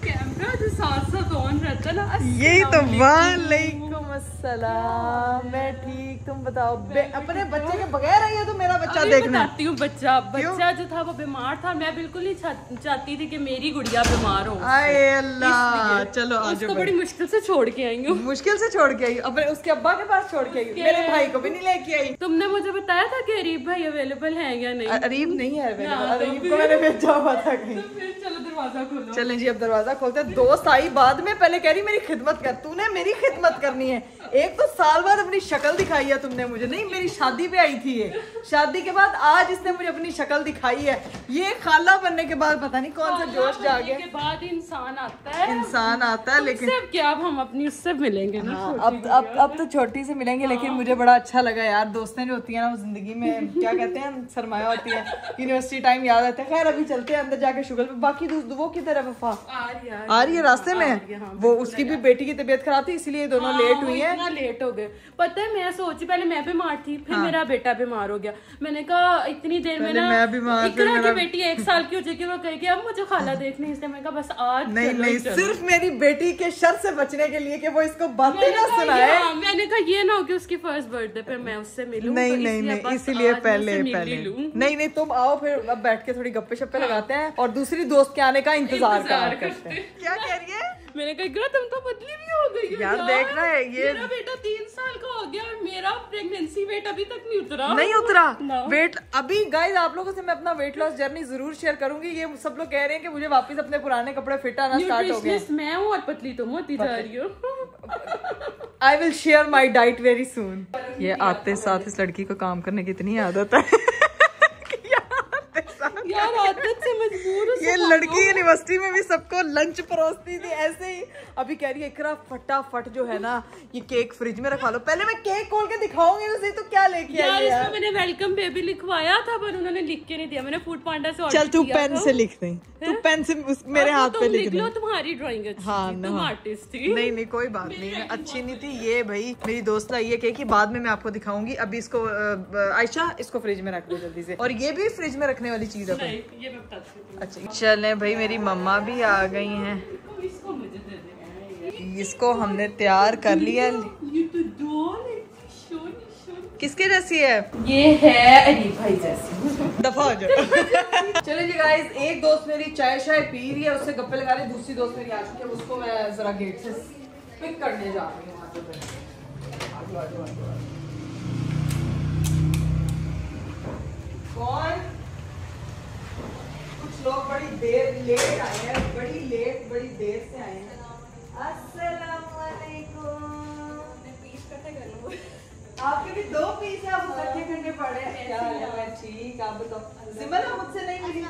कैमरा जो साथ साथ ऑन रहता है ना। यही तो वालेकुम अस्सलाम, मैं ठीक, तुम बताओ? अपने बच्चे के बगैर आई है तो मेरा बच्चा देखना। बताती हूँ, बच्चा जो था वो बीमार था, मैं बिल्कुल नहीं चाहती थी कि मेरी गुड़िया बीमार हो। आए अल्लाह, चलो आज उसको बड़ी मुश्किल से छोड़ के आई हूँ। मुश्किल से छोड़ के आई, अपने उसके अब्बा के पास छोड़ के आई, मेरे भाई को भी नहीं लेके आई। तुमने मुझे बताया था कि अरीब भाई अवेलेबल है या नहीं? अरीब नहीं है, अरीब को मैंने भेजा हुआ था कहीं। चलो दरवाजा खोलो। चलें जी अब दरवाजा खोलते हैं। दोस्त आई बाद में, पहले कह रही मेरी खिदमत कर। तूने मेरी खिदमत करनी है, एक तो साल बाद अपनी शक्ल दिखाई है तुमने मुझे। नहीं, मेरी शादी पे आई थी ये, शादी के बाद आज इसने मुझे अपनी शक्ल दिखाई है। ये खाला बनने के बाद पता नहीं कौन सा जोश जागे के बाद इंसान आता है, लेकिन क्या अब हम अपनी उससे मिलेंगे ना। अब तो छोटी से मिलेंगे, लेकिन मुझे बड़ा अच्छा लगा यार। दोस्तें जो होती है ना वो जिंदगी में क्या कहते हैं, सरमाया होती है। यूनिवर्सिटी टाइम याद आता है। खैर अभी चलते हैं अंदर जाके शुगर पे। बाकी वो किधर है? वफा आ रही है रास्ते में। वो उसकी भी बेटी की तबीयत खराब थी, इसलिए दोनों लेट हुई है। लेट हो गए। पता है मैं सोची पहले मैं बीमार थी, फिर मेरा बेटा बीमार हो गया। मैंने कहा इतनी देर में ना इकरा की बेटी 1 साल की हो जाएगी, वो कहेगी अब मुझे खाला देखने, इसलिए मैंने कहा बस आज नहीं सिर्फ मेरी बेटी के शर से बचने के लिए कि वो इसको बातें ना सुनाए। मैंने कहा ये ना हो कि उसकी फर्स्ट बर्थडे पे मैं उससे मिलूं। नहीं इसीलिए पहले नहीं तुम आओ, फिर अब बैठ के थोड़ी गप्पे शप्पे लगाते हैं और दूसरी दोस्त के आने का इंतजार करते हैं। क्या कह रही है? मैंने कहा तुम तो बदली भी हो गई यार। देखना है ये, मेरा बेटा 3 साल का हो गया और मेरा प्रेगनेंसी वेट अभी तक नहीं उतरा। वेट अभी गाइस आप लोगों से मैं अपना वेट लॉस जर्नी जरूर शेयर करूंगी। ये सब लोग कह रहे हैं कि मुझे वापस अपने पुराने कपड़े फिट आना स्टार्ट हो गए। मैं हूँ और पतली तुम होती जा रही हो। I will share my diet very soon. ये आते साथ इस लड़की को काम करने की इतनी आदत है यार आदत से मजबूर। ये लड़की यूनिवर्सिटी में भी सबको लंच परोसती थी ऐसे ही। अभी कह रही है इकरा फटाफट जो है ना ये केक फ्रिज में रखवा लो। पहले मैं केक खोल के दिखाऊंगी उसे, तो क्या लेके आई है? इसमें मैंने वेलकम बेबी लिखवाया था पर उन्होंने लिख के नहीं दिया। मैंने फूड पांडा से ऑर्डर किया। चल तू पेन से लिख दे, तू पेन से मेरे हाथ पे लिख लो। तुम्हारी ड्राइंग अच्छी थी, तुम आर्टिस्ट थी। नहीं कोई बात नहीं, अच्छी नहीं थी। ये भाई मेरी दोस्त लाई है केक, बाद में मैं आपको दिखाऊंगी। अभी इसको आयशा इसको फ्रिज में रख दो जल्दी से। और ये भी फ्रिज में रखने वाली चीज है। अच्छा चले भाई, मेरी मम्मा भी आ गई हैं। इसको हमने तैयार कर लिया। किसके जैसी है? ये है अरीब भाई जैसी। दफा हो जाओ। चलो जी गाइस, एक दोस्त मेरी चाय पी रही है, उससे गप्पे लगा रही। दूसरी दोस्त मेरी आ चुकी है, उसको मैं जरा गेट से पिक करने जा रही हूँ। कौन? कुछ लोग बड़ी देर लेट आए हैं, बड़ी देर से आए हैं। अस्सलामुअलैकुम। आपके भी 2 पीस है, आप इकट्ठे करने पड़े हैं। क्या हाल है? मैं ठीक, आप बताओ। सिमर मुझसे नहीं मिली।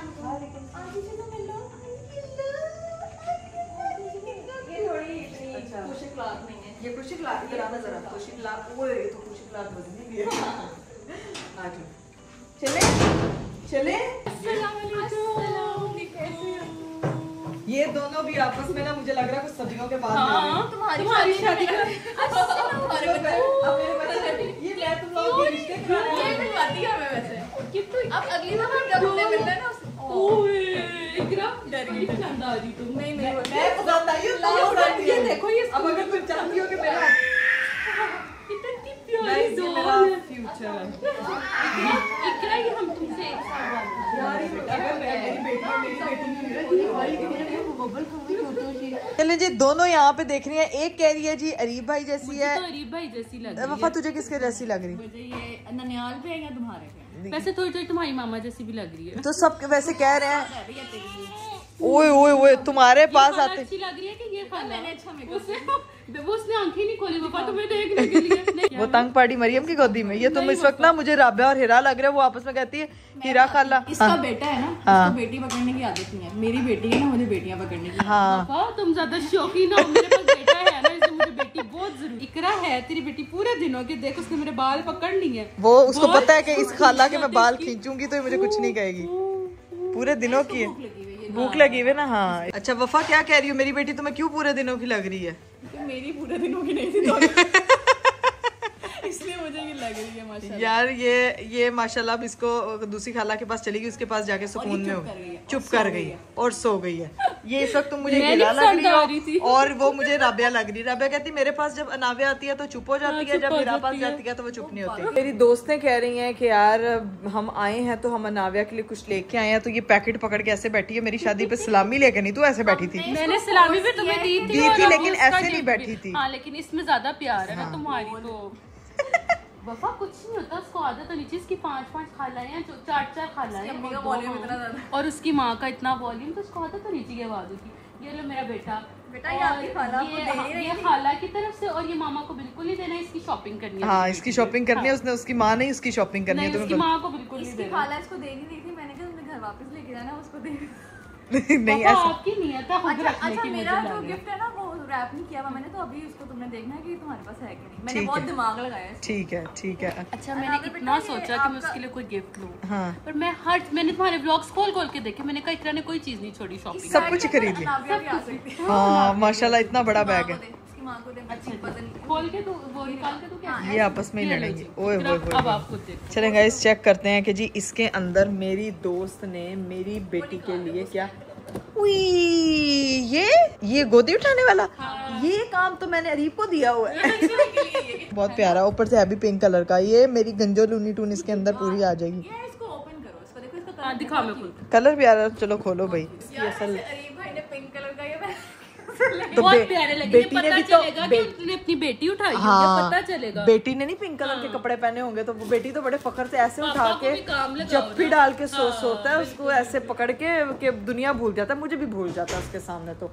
ये खुशी क्लास कराना जरा। खुशी क्लास, ओए तो खुशी क्लास बजनी भी है। चले। ये दोनों भी आपस में ना, मुझे लग रहा है कुछ सदियों के बाद तुम्हारी शादी का ये मैं तुम लोगों के रिश्ते अब अगली बार जब हमने मिलना है ना, इकरा डर गई पसंद आ रही तुम। नहीं मैं पसंद आई हूं, ये देखो ये। अब अगर तुम चाहती हो कि मेरा इतनी प्यारी मेरा फ्यूचर है इकरा, ये हम तुमसे एक साल बाद यार, अगर मेरी बेटी चले जी, दोनों यहाँ पे देख रही हैं। एक कह रही है जी अरीब भाई जैसी है। तो अरीब भाई जैसी लग रही है। वफा तुझे किसके जैसी लग रही? मुझे ये ननियाल पे है या तुम्हारे पे? वैसे थोड़ी तुम्हारी मामा जैसी भी लग रही है। तो सब वैसे कह रहे हैं। ओए तुम्हारे पास आते। अच्छी लग रही है कि ये खाना? मैंने अच्छा उसने आंखें नहीं खोली पापा तुम्हें देखने के लिए। वो तंग पड़ी मरियम की गोदी में। ये तुम इस वक्त ना मुझे राबिया और हिरा लग रहे हो। वो आपस में कहती है हिरा खाला। इसका बेटा है ना, इसको बेटी पकड़ने की आदत नहीं है। मेरी बेटी है ना, मुझे बेटियां पकड़ने की। हाँ तुम ज्यादा शौकीन हो। मेरे पास बेटा है ना, इसलिए मुझे बेटी बहुत जरूरी। इकरा है तेरी बेटी पूरे दिनों के, देख उसने मेरे बाल पकड़ लिए। वो उसको पता है कि इस खाला के मैं बाल खींचूंगी तो मुझे कुछ नहीं कहेगी। पूरे दिनों की भूख लगी हुई ना। हाँ अच्छा वफा क्या कह रही हो? मेरी बेटी तुम्हें क्यों पूरे दिनों की लग रही है? मेरी पूरे दिनों की नहीं थी इसलिए मुझे ये लग रही है माशाल्लाह। यार ये माशाल्लाह अब इसको दूसरी खाला के पास चली गई, उसके पास जाके सुकून में हो चुप कर गई और सो गई है। ये इस वक्त तुम मुझे गिला लग रही हो और वो मुझे राबिया लग रही है। राबिया कहती मेरे पास जब अनाविया आती है तो चुप हो जाती है, जब मेरा पास जाती है तो वो चुप नहीं होती। मेरी दोस्तें कह रही हैं कि यार हम आए हैं तो हम अनाविया के लिए कुछ लेके आए हैं। तो ये पैकेट पकड़ के ऐसे बैठी है। मेरी शादी पे सलामी लेके नहीं, तू ऐसे बैठी थी। मैंने सलामी भी तुम्हें दी थी लेकिन ऐसे नहीं बैठी थी। हाँ लेकिन इसमें ज्यादा प्यार है ना तुम्हारी। तो वफा कुछ नहीं होता, उसको आदत होनी चाहिए। इसकी 5 खालाएं हैं, 4 खालाएं हैं और उसकी माँ का इतना वॉल्यूम, तो उसको आदत होनी चाहिए आवाज़ों की। ये लो मेरा बेटा ये खाला की तरफ से, और ये मामा को बिल्कुल नहीं देना। इसकी शॉपिंग करनी है। हाँ इसकी शॉपिंग करनी है। उसने उसकी माँ नहीं उसकी शॉपिंग करनी है। उसकी माँ को बिल्कुल नहीं देना। खाला इसको दे नहीं रही थी, मैंने कहा तुमने घर वापस लेके जाना, उसको दे नहीं ऐसा आपकी नियत है। अच्छा मेरा जो गिफ्ट है ना वो रैप नहीं किया हुआ मैंने, तो अभी उसको तुमने देखना है कि तुम्हारे पास है कि नहीं। मैंने बहुत दिमाग लगाया है। ठीक है। अच्छा मैंने इतना सोचा कि मैं उसके लिए कोई गिफ्ट लूं। हाँ। पर मैंने तुम्हारे व्लॉग्स खोल के देखे। मैंने कहा इकरा ने कोई चीज नहीं छोड़ी शॉपिंग, सब कुछ खरीद लिया। हाँ माशाल्लाह इतना बड़ा बैग है। खोल के तो वो निकाल के तो क्या ये आपस में ही लड़ेंगे। ओए अब आप खुद देखो। चलें गाइस चेक करते हैं कि जी इसके अंदर मेरी दोस्त ने मेरी बेटी के लिए क्या। ये गोदी उठाने वाला। ये काम तो मैंने अरीब को दिया हुआ है। बहुत प्यारा, ऊपर से है भी पिंक कलर का। ये मेरी गंजो लूनी टून इसके अंदर पूरी आ जाएगी। इसको ओपन करो, इसको देखो, इसका दिखाओ मैं खुद। कलर प्यारा, चलो खोलो भाई। असल अरीब भाई ने पिंक कलर का ये तो बहुत प्यारे लगे। बेटी ने भी तो उसने अपनी बेटी उठाई। हाँ, पता चलेगा। बेटी ने नहीं पिंक कलर के कपड़े पहने होंगे तो वो बेटी तो बड़े फखर से ऐसे उठा के जप्पी डाल के सोता है उसको ऐसे पकड़ के दुनिया भूल जाता है। मुझे भी भूल जाता है उसके सामने। तो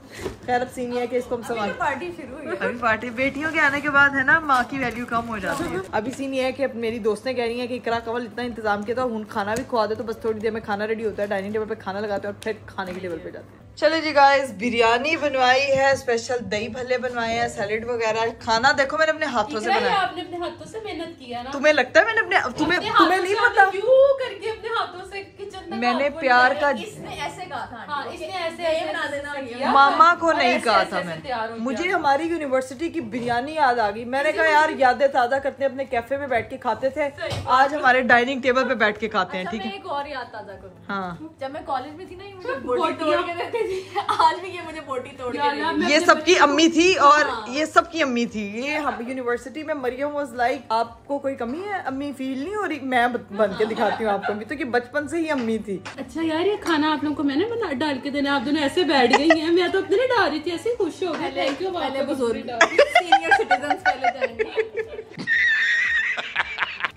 खैर अब सीन है कि इसको हम संभाल। पार्टी शुरू हुई है। अभी पार्टी बेटियों के आने के बाद है ना, माँ की वैल्यू कम हो जाती है। अभी सीन ये है कि मेरी दोस्तें कह रही हैं कि इकरा कवल इतना इंतजाम किया था, उन खाना भी खुआ दे तो बस थोड़ी देर में खाना रेडी होता है। डाइनिंग टेबल पे खाना लगाते हैं और फिर खाने के टेबल पे जाते हैं। चलो जी गाइस बिरयानी बनवाई है, स्पेशल दही भल्ले बनवाए हैं, सैलेड वगैरह। खाना देखो मैंने अपने हाथों से बनाया। आपने अपने हाथों से मेहनत किया ना। तुम्हें लगता है मैंने तुम्हें नहीं पता क्यों करके अपने हाथों से किचन में मैंने प्यार का। इसने ऐसे कहा था। हाँ, इसने ऐसे बना देना। मामा को नहीं कहा था मैंने। मुझे हमारी यूनिवर्सिटी की बिरयानी याद आ गई। मैंने कहा यार यादें ताज़ा करते हैं, अपने कैफे में बैठ के खाते थे, आज हमारे डाइनिंग टेबल पे बैठ के खाते हैं। ठीक है एक और याद ताज़ा करूँ। हाँ जब मैं कॉलेज में थी ना, ये मुझे बोटी तोड़ के देते थे। आज भी ये मुझे बोटी तोड़ के। ये सबकी अम्मी थी और ये सबकी अम्मी थी। ये हम यूनिवर्सिटी में मरियम वाज लाइक आपको कोई कमी है, अम्मी फील नहीं हो रही, मैं बन के दिखाती हूँ आपको भी। तो कि बचपन से ही अम्मी थी। अच्छा यार ये खाना आप लोगों को मैंने बना डाल के देना, आप दोनों ऐसे बैठ गई हैं। मैं तो अपने लिए डाल रही थी, ऐसे खुश हो गए। Thank you. पहले बुजुर्ग सीनियर सिटीजंस पहले जाएंगे।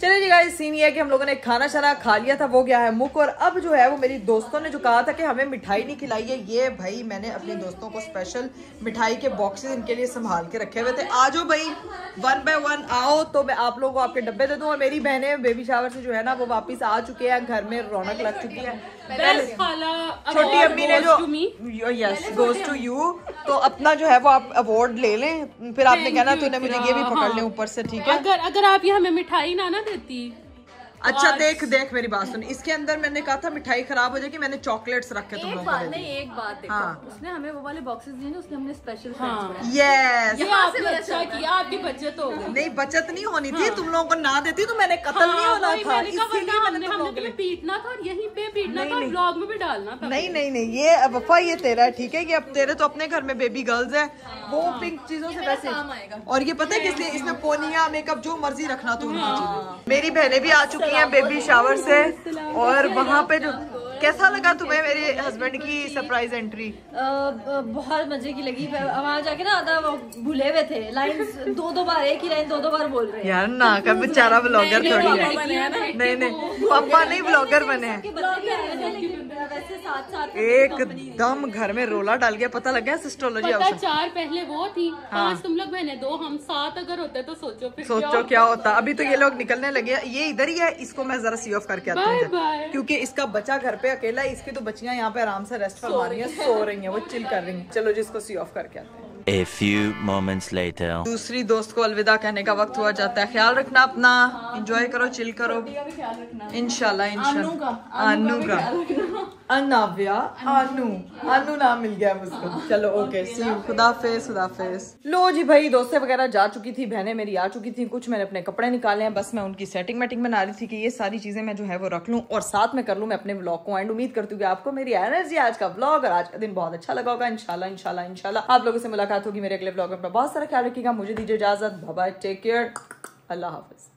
चलिए जी गाइस, सीन ये है कि हम लोगों ने खाना शाना खा लिया था, वो गया है मुक, और अब जो है वो मेरी दोस्तों ने जो कहा था कि हमें मिठाई नहीं खिलाई है, ये भाई मैंने अपनी दोस्तों को स्पेशल मिठाई के बॉक्सेस इनके लिए संभाल के रखे हुए थे। आ जाओ भाई, 1 बाय 1 आओ, तो मैं आप लोगों को आपके डब्बे दे दूं। और मेरी बहनें बेबी शावर से जो है ना वो वापस आ चुके हैं, घर में रौनक लग चुकी है। छोटी अम्मी ने जो यस गोज टू यू, तो अपना जो है वो आप अवार्ड ले लें, फिर आपने कहना तूने मुझे ये भी पकड़ ले ऊपर से, ठीक है। अगर आप ये हमें मिठाई ना देती। अच्छा देख मेरी बात सुन, इसके अंदर मैंने कहा था मिठाई खराब हो जाएगी, मैंने चॉकलेट्स रखे तुम लोगों को। एक बात देखो, उसने हमें वो वाले बॉक्सेस दिए ना, उसने हमने स्पेशल यस, ये आपने अच्छा किया, आपकी बचत हो गई। नहीं बचत नहीं होनी थी, तुम लोगों को ना देती तो मैंने कत्ल नहीं होना था, इसीलिए मैंने तुम लोगों को पीटना था और यहीं पे पीटना था, ब्लॉग में भी डालना था। नहीं, ये वफा ये तेरा है, ठीक है, कि अब तेरे तो अपने घर में बेबी गर्ल्स है, वो पिंक चीजों से वैसे। और ये पता है किस लिए, इसमें पोनिया मेकअप जो मर्जी रखना तू उनकी चीजें। मेरी बहनें भी आ चुकी हैं बेबी शावर से, और वहाँ पे जो कैसा लगा तुम्हें मेरे हस्बैंड की सरप्राइज एंट्री? बहुत मजे की लगी। वहाँ जाके ना आधा वो भूले हुए थे, लाइन दो बार, एक ही लाइन दो बार बोल रहे हैं यार ना का बेचारा ब्लॉगर थोड़ी है। नहीं पापा नहीं ब्लॉगर बने हैं। एकदम घर में रोला डाल गया, पता लग गया सिस्टोलॉजी। 4 पहले वो थी, 5 तुम लोग बहने 2 हम 7 अगर होते तो सोचो क्या होता। अभी तो ये लोग निकलने लगे, ये इधर ही है, इसको मैं जरा सी ऑफ करके आती हूँ, क्योंकि इसका बच्चा घर पे अकेला है, इसकी तो बच्चियां यहाँ पे आराम से रेस्ट फरमा रही हैं, सो रही हैं, वो चिल कर रही हैं। चलो जिसको सी ऑफ करके आते हैं। A few moments later. दूसरी दोस्त को अलविदा कहने का वक्त हुआ जाता है। ख्याल रखना अपना, एंजॉय करो, चिल करो, इंशाल्लाह। अनु का अनाव्या, अनु नाम मिल गया मुझको। चलो ओके, सी यू, खुदाफिज। लो जी भाई, दोस्तें वगैरह जा चुकी थी, बहनें मेरी आ चुकी थी, कुछ मैंने अपने कपड़े निकाले हैं, बस मैं उनकी सेटिंग बना रही थी कि ये सारी चीजें मैं जो है वो रख लूं और साथ में कर लूं मैं अपने व्लॉग को एंड। उम्मीद करती हूँ कि आपको मेरी एनर्जी, आज का व्लॉग और आज का दिन बहुत अच्छा लगा होगा। इंशाल्लाह आप लोगों से मुलाकात होगी मेरे अगले व्लॉग में। बहुत सारा ख्याल रखिएगा, मुझे दीजिए इजाजत, बाय बाय, टेक केयर, अल्लाह हाफिज।